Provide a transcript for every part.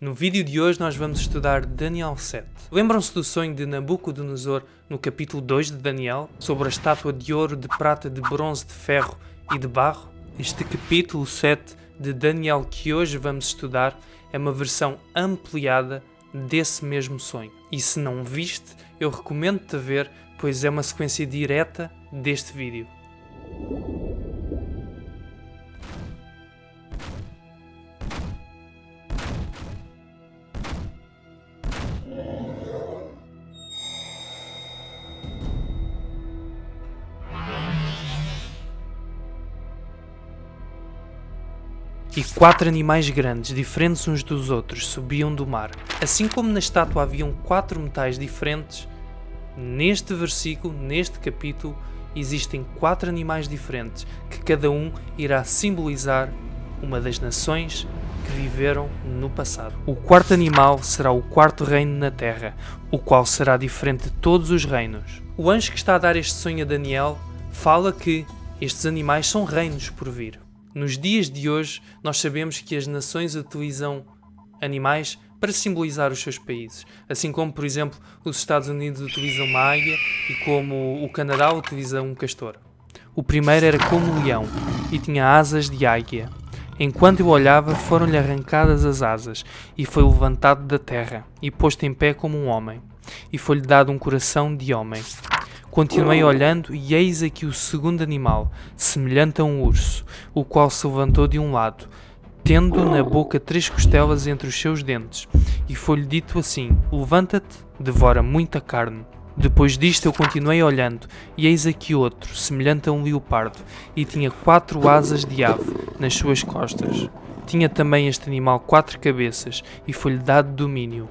No vídeo de hoje nós vamos estudar Daniel 7. Lembram-se do sonho de Nabucodonosor no capítulo 2 de Daniel, sobre a estátua de ouro, de prata, de bronze, de ferro e de barro? Este capítulo 7 de Daniel que hoje vamos estudar é uma versão ampliada desse mesmo sonho. E se não viste, eu recomendo-te a ver, pois é uma sequência direta deste vídeo. E 4 animais grandes, diferentes uns dos outros, subiam do mar. Assim como na estátua haviam 4 metais diferentes, neste versículo, neste capítulo, existem 4 animais diferentes, que cada um irá simbolizar uma das nações que viveram no passado. O quarto animal será o quarto reino na terra, o qual será diferente de todos os reinos. O anjo que está a dar este sonho a Daniel fala que estes animais são reinos por vir. Nos dias de hoje, nós sabemos que as nações utilizam animais para simbolizar os seus países, assim como, por exemplo, os Estados Unidos utilizam uma águia e como o Canadá utiliza um castor. O primeiro era como um leão e tinha asas de águia. Enquanto eu olhava, foram-lhe arrancadas as asas e foi levantado da terra e posto em pé como um homem, e foi-lhe dado um coração de homem. Continuei olhando e eis aqui o segundo animal, semelhante a um urso, o qual se levantou de um lado, tendo na boca 3 costelas entre os seus dentes, e foi-lhe dito assim: levanta-te, devora muita carne. Depois disto eu continuei olhando, e eis aqui outro, semelhante a um leopardo, e tinha 4 asas de ave nas suas costas. Tinha também este animal 4 cabeças, e foi-lhe dado domínio.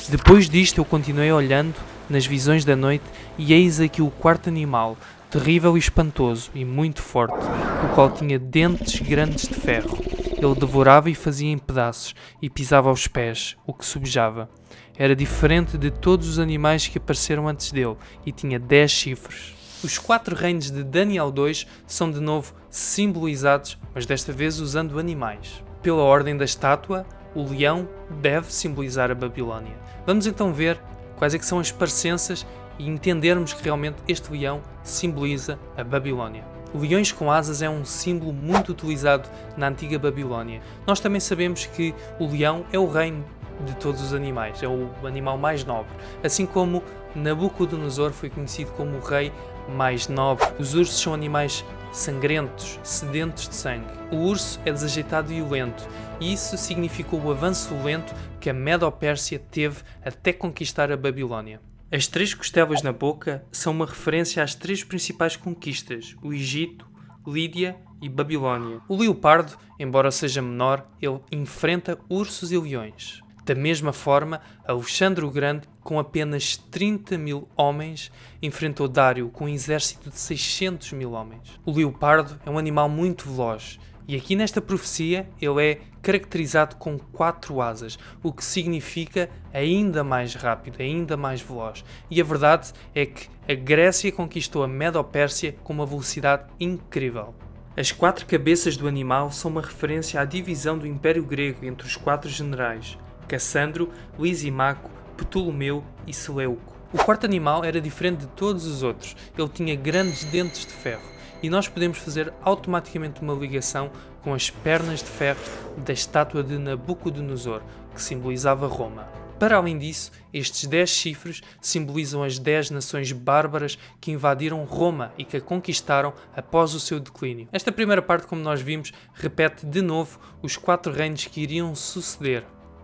Depois disto eu continuei olhando nas visões da noite, e eis aqui o quarto animal, terrível e espantoso, e muito forte, o qual tinha dentes grandes de ferro. Ele devorava e fazia em pedaços, e pisava aos pés, o que subjava. Era diferente de todos os animais que apareceram antes dele, e tinha 10 chifres. Os 4 reinos de Daniel 2 são de novo simbolizados, mas desta vez usando animais. Pela ordem da estátua, o leão deve simbolizar a Babilónia. Vamos então ver quais é que são as parecenças e entendermos que realmente este leão simboliza a Babilónia. Leões com asas é um símbolo muito utilizado na antiga Babilónia. Nós também sabemos que o leão é o reino de todos os animais, é o animal mais nobre. Assim como Nabucodonosor foi conhecido como o rei mais nobre. Os ursos são animais sangrentos, sedentos de sangue. O urso é desajeitado e violento, e isso significou o avanço lento que a Medo-Pérsia teve até conquistar a Babilónia. As 3 costelas na boca são uma referência às 3 principais conquistas: o Egito, Lídia e Babilónia. O leopardo, embora seja menor, ele enfrenta ursos e leões. Da mesma forma, Alexandre o Grande, com apenas 30.000 homens, enfrentou Dário com um exército de 600.000 homens. O leopardo é um animal muito veloz, e aqui nesta profecia ele é caracterizado com 4 asas, o que significa ainda mais rápido, ainda mais veloz. E a verdade é que a Grécia conquistou a Medo-Pérsia com uma velocidade incrível. As 4 cabeças do animal são uma referência à divisão do Império Grego entre os 4 generais: Cassandro, Lisimaco, Ptolomeu e Seleuco. O quarto animal era diferente de todos os outros. Ele tinha grandes dentes de ferro, e nós podemos fazer automaticamente uma ligação com as pernas de ferro da estátua de Nabucodonosor, que simbolizava Roma. Para além disso, estes 10 chifres simbolizam as 10 nações bárbaras que invadiram Roma e que a conquistaram após o seu declínio. Esta primeira parte, como nós vimos, repete de novo os 4 reinos que iriam suceder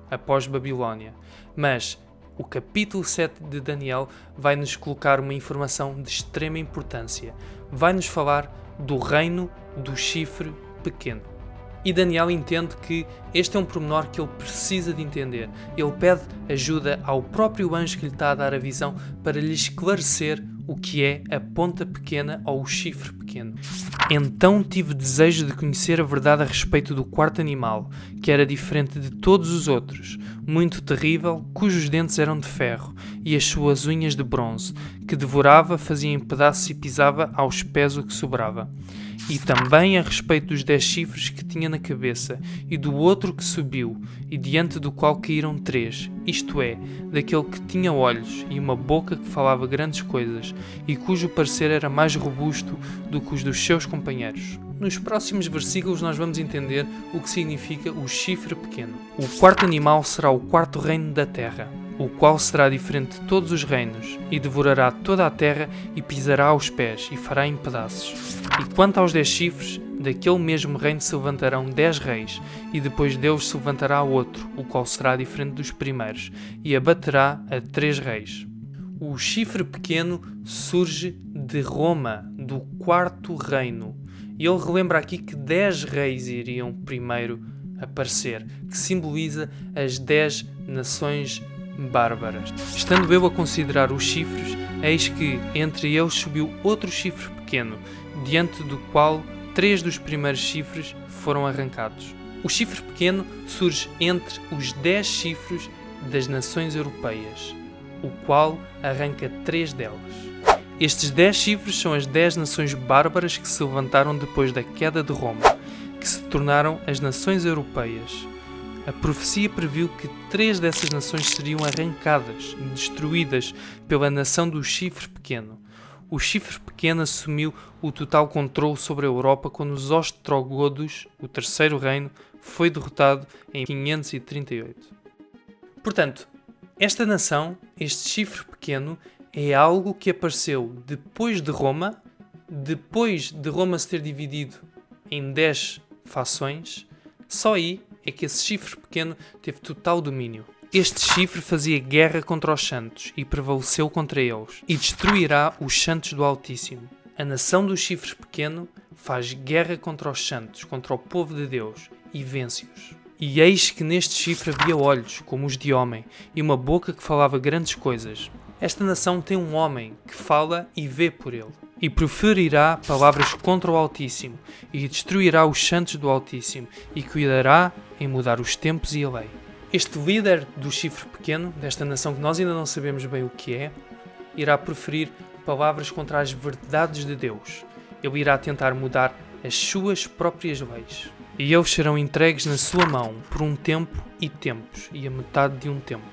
após Babilónia. Mas o capítulo 7 de Daniel vai-nos colocar uma informação de extrema importância. Vai-nos falar do reino do chifre pequeno. E Daniel entende que este é um pormenor que ele precisa de entender. Ele pede ajuda ao próprio anjo que lhe está a dar a visão para lhe esclarecer o que é a ponta pequena ou o chifre pequeno. pequeno. Então tive desejo de conhecer a verdade a respeito do quarto animal, que era diferente de todos os outros, muito terrível, cujos dentes eram de ferro e as suas unhas de bronze, que devorava, fazia em pedaços e pisava aos pés o que sobrava. E também a respeito dos 10 chifres que tinha na cabeça, e do outro que subiu, e diante do qual caíram 3, isto é, daquele que tinha olhos e uma boca que falava grandes coisas, e cujo parecer era mais robusto do que os dos seus companheiros. Nos próximos versículos nós vamos entender o que significa o chifre pequeno. O quarto animal será o quarto reino da terra, o qual será diferente de todos os reinos, e devorará toda a terra, e pisará aos pés, e fará em pedaços. E quanto aos 10 chifres, daquele mesmo reino se levantarão 10 reis, e depois deles se levantará outro, o qual será diferente dos primeiros, e abaterá a 3 reis. O chifre pequeno surge de Roma, do quarto reino. E ele relembra aqui que 10 reis iriam primeiro aparecer, que simboliza as 10 nações bárbaras. Estando eu a considerar os chifres, eis que entre eles subiu outro chifre pequeno, diante do qual 3 dos primeiros chifres foram arrancados. O chifre pequeno surge entre os 10 chifres das nações europeias, o qual arranca 3 delas. Estes 10 chifres são as 10 nações bárbaras que se levantaram depois da queda de Roma, que se tornaram as nações europeias. A profecia previu que 3 dessas nações seriam arrancadas e destruídas pela nação do chifre pequeno. O chifre pequeno assumiu o total controle sobre a Europa quando os ostrogodos, o terceiro reino, foi derrotado em 538. Portanto, esta nação, este chifre pequeno, é algo que apareceu depois de Roma se ter dividido em 10 fações. Só aí é que esse chifre pequeno teve total domínio. Este chifre fazia guerra contra os santos e prevaleceu contra eles, e destruirá os santos do Altíssimo. A nação do chifre pequeno faz guerra contra os santos, contra o povo de Deus, e vence-os. E eis que neste chifre havia olhos, como os de homem, e uma boca que falava grandes coisas. Esta nação tem um homem que fala e vê por ele, e proferirá palavras contra o Altíssimo, e destruirá os santos do Altíssimo, e cuidará em mudar os tempos e a lei. Este líder do chifre pequeno, desta nação que nós ainda não sabemos bem o que é, irá proferir palavras contra as verdades de Deus. Ele irá tentar mudar as suas próprias leis. E eles serão entregues na sua mão por um tempo e tempos, e a metade de um tempo.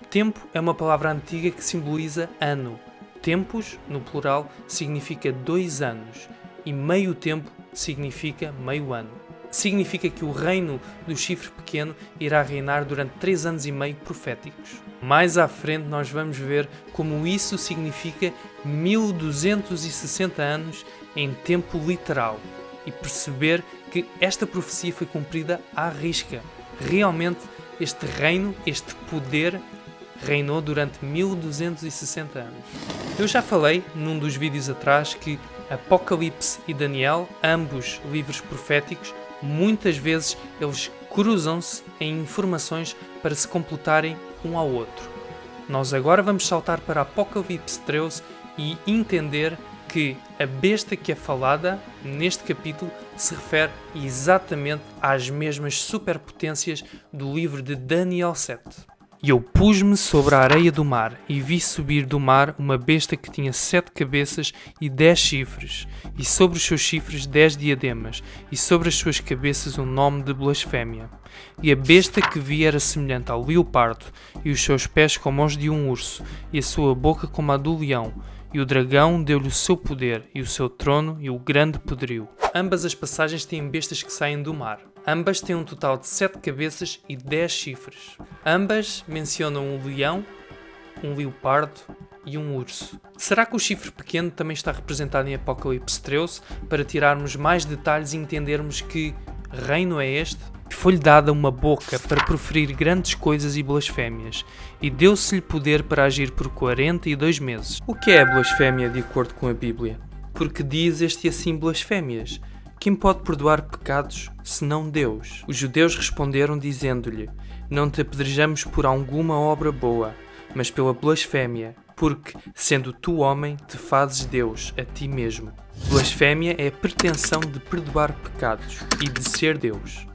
Tempo é uma palavra antiga que simboliza ano. Tempos, no plural, significa 2 anos, e meio tempo significa meio ano. Significa que o reino do chifre pequeno irá reinar durante 3 anos e meio proféticos. Mais à frente nós vamos ver como isso significa 1260 anos em tempo literal, e perceber que esta profecia foi cumprida à risca. Realmente este reino, este poder, reinou durante 1260 anos. Eu já falei num dos vídeos atrás que Apocalipse e Daniel, ambos livros proféticos, muitas vezes eles cruzam-se em informações para se completarem um ao outro. Nós agora vamos saltar para Apocalipse 13 e entender que a besta que é falada neste capítulo se refere exatamente às mesmas superpotências do livro de Daniel 7. E eu pus-me sobre a areia do mar, e vi subir do mar uma besta que tinha 7 cabeças e 10 chifres, e sobre os seus chifres 10 diademas, e sobre as suas cabeças um nome de blasfémia. E a besta que vi era semelhante ao leopardo, e os seus pés como os de um urso, e a sua boca como a do leão. E o dragão deu-lhe o seu poder, e o seu trono, e o grande poderio. Ambas as passagens têm bestas que saem do mar. Ambas têm um total de 7 cabeças e 10 chifres. Ambas mencionam um leão, um leopardo e um urso. Será que o chifre pequeno também está representado em Apocalipse 13 para tirarmos mais detalhes e entendermos que reino é este? Foi-lhe dada uma boca para proferir grandes coisas e blasfémias, e deu-se-lhe poder para agir por 42 meses. O que é a blasfémia de acordo com a Bíblia? Porque diz este assim blasfémias: quem pode perdoar pecados, senão Deus? Os judeus responderam dizendo-lhe: não te apedrejamos por alguma obra boa, mas pela blasfémia, porque, sendo tu homem, te fazes Deus a ti mesmo. Blasfémia é a pretensão de perdoar pecados e de ser Deus.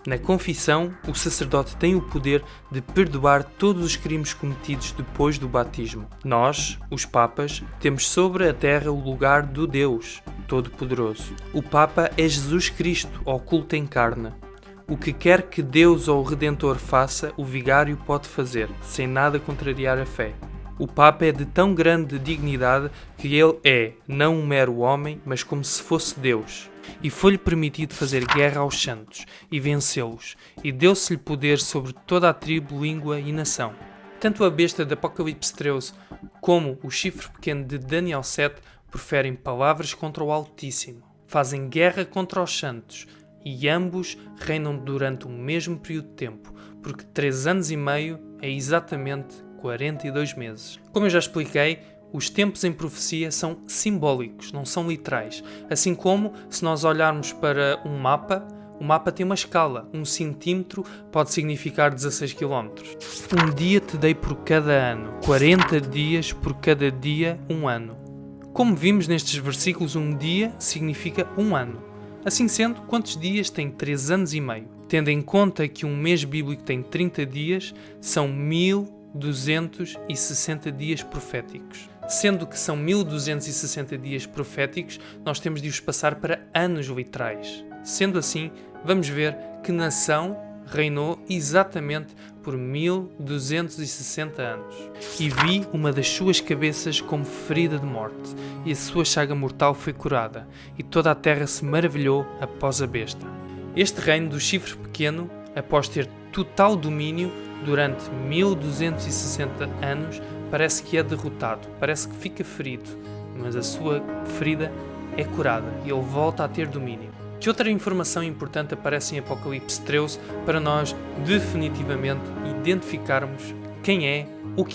Na confissão, o sacerdote tem o poder de perdoar todos os crimes cometidos depois do batismo. Nós, os papas, temos sobre a terra o lugar do Deus Todo-Poderoso. O Papa é Jesus Cristo, oculto em carne. O que quer que Deus ou o Redentor faça, o vigário pode fazer, sem nada contrariar a fé. O Papa é de tão grande dignidade que ele é, não um mero homem, mas como se fosse Deus. E foi-lhe permitido fazer guerra aos santos e vencê-los, e deu-se-lhe poder sobre toda a tribo, língua e nação. Tanto a besta de Apocalipse 13 como o chifre pequeno de Daniel 7 proferem palavras contra o Altíssimo. Fazem guerra contra os santos, e ambos reinam durante o mesmo período de tempo, porque 3 anos e meio é exatamente 42 meses. Como eu já expliquei, os tempos em profecia são simbólicos, não são literais. Assim como, se nós olharmos para um mapa, o mapa tem uma escala. 1 centímetro pode significar 16 quilómetros. Um dia te dei por cada ano, 40 dias por cada dia, 1 ano. Como vimos nestes versículos, um dia significa 1 ano. Assim sendo, quantos dias tem 3 anos e meio? Tendo em conta que um mês bíblico tem 30 dias, são 1260 dias proféticos. Sendo que são 1260 dias proféticos, nós temos de os passar para anos literais. Sendo assim, vamos ver que nação reinou exatamente por 1260 anos. E vi uma das suas cabeças como ferida de morte, e a sua chaga mortal foi curada, e toda a terra se maravilhou após a besta. Este reino do chifre pequeno, após ter total domínio durante 1260 anos, parece que é derrotado, parece que fica ferido, mas a sua ferida é curada e ele volta a ter domínio. Que outra informação importante aparece em Apocalipse 13 para nós definitivamente identificarmos quem é o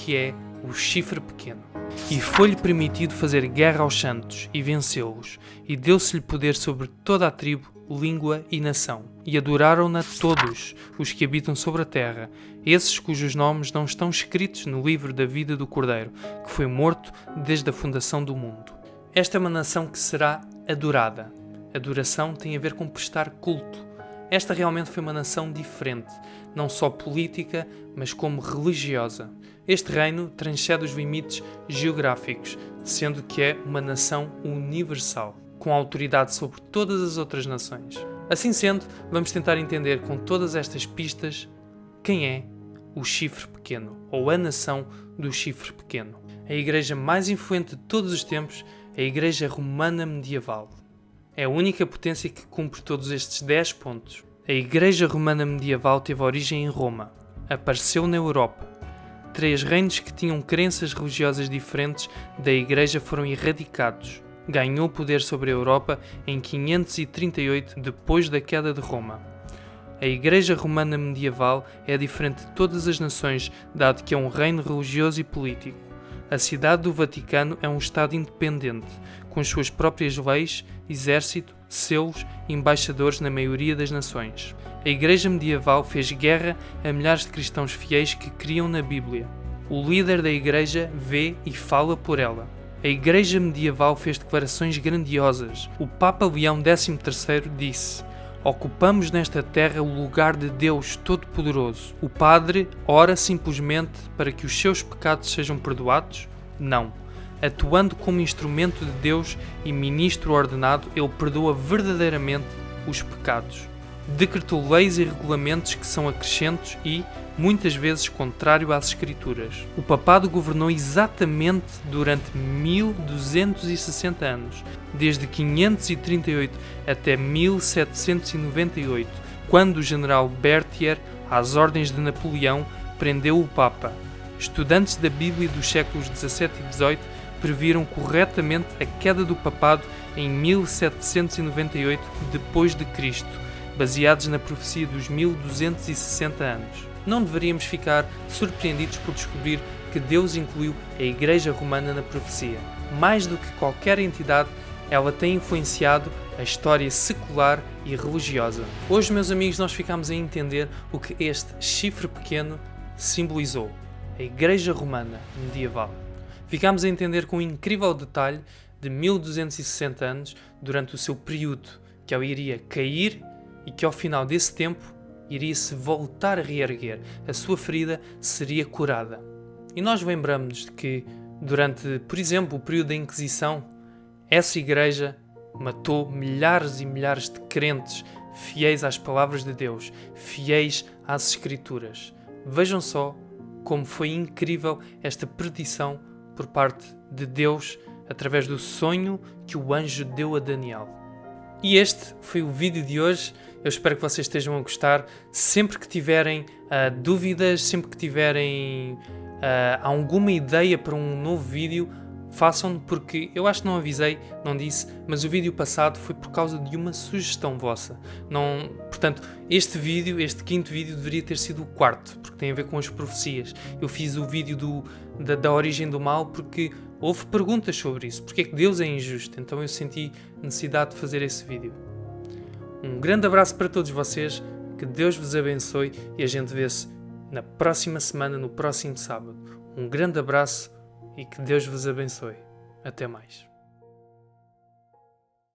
chifre pequeno? E foi-lhe permitido fazer guerra aos santos e vencê-los, e deu-se-lhe poder sobre toda a tribo, língua e nação. E adoraram-na todos os que habitam sobre a terra, esses cujos nomes não estão escritos no livro da vida do Cordeiro, que foi morto desde a fundação do mundo. Esta é uma nação que será adorada. Adoração tem a ver com prestar culto. Esta realmente foi uma nação diferente, não só política, mas como religiosa. Este reino transcende os limites geográficos, sendo que é uma nação universal, com autoridade sobre todas as outras nações. Assim sendo, vamos tentar entender com todas estas pistas quem é o chifre pequeno, ou a nação do chifre pequeno. A igreja mais influente de todos os tempos é a Igreja Romana Medieval. É a única potência que cumpre todos estes 10 pontos. A Igreja Romana Medieval teve origem em Roma. Apareceu na Europa. 3 reinos que tinham crenças religiosas diferentes da Igreja foram erradicados. Ganhou poder sobre a Europa em 538, depois da queda de Roma. A Igreja Romana Medieval é diferente de todas as nações, dado que é um reino religioso e político. A cidade do Vaticano é um Estado independente, com as suas próprias leis, exército, selos e embaixadores na maioria das nações. A Igreja Medieval fez guerra a milhares de cristãos fiéis que criam na Bíblia. O líder da Igreja vê e fala por ela. A Igreja Medieval fez declarações grandiosas. O Papa Leão XIII disse: "Ocupamos nesta terra o lugar de Deus Todo-Poderoso. O Padre ora simplesmente para que os seus pecados sejam perdoados? Não. Atuando como instrumento de Deus e ministro ordenado, ele perdoa verdadeiramente os pecados. Decretou leis e regulamentos que são acrescentos e, muitas vezes, contrário às Escrituras. O papado governou exatamente durante 1260 anos, desde 538 até 1798, quando o general Berthier, às ordens de Napoleão, prendeu o Papa. Estudantes da Bíblia dos séculos XVII e XVIII previram corretamente a queda do papado em 1798 depois de Cristo, baseados na profecia dos 1260 anos. Não deveríamos ficar surpreendidos por descobrir que Deus incluiu a Igreja Romana na profecia. Mais do que qualquer entidade, ela tem influenciado a história secular e religiosa. Hoje, meus amigos, nós ficamos a entender o que este chifre pequeno simbolizou: a Igreja Romana Medieval. Ficámos a entender com um incrível detalhe de 1260 anos durante o seu período, que ele iria cair e que ao final desse tempo iria se voltar a reerguer, a sua ferida seria curada. E nós lembramos de que durante, por exemplo, o período da Inquisição, essa igreja matou milhares e milhares de crentes fiéis às palavras de Deus, fiéis às Escrituras. Vejam só como foi incrível esta predição por parte de Deus através do sonho que o anjo deu a Daniel. E este foi o vídeo de hoje. Eu espero que vocês estejam a gostar. Sempre que tiverem dúvidas, sempre que tiverem alguma ideia para um novo vídeo, façam-no, porque eu acho que não avisei, não disse, mas o vídeo passado foi por causa de uma sugestão vossa. Portanto, este vídeo, este quinto vídeo, deveria ter sido o quarto, porque tem a ver com as profecias. Eu fiz o vídeo da origem do mal porque houve perguntas sobre isso. Porque é que Deus é injusto? Então eu senti necessidade de fazer esse vídeo. Um grande abraço para todos vocês, que Deus vos abençoe e a gente vê-se na próxima semana, no próximo sábado. Um grande abraço e que Deus vos abençoe. Até mais.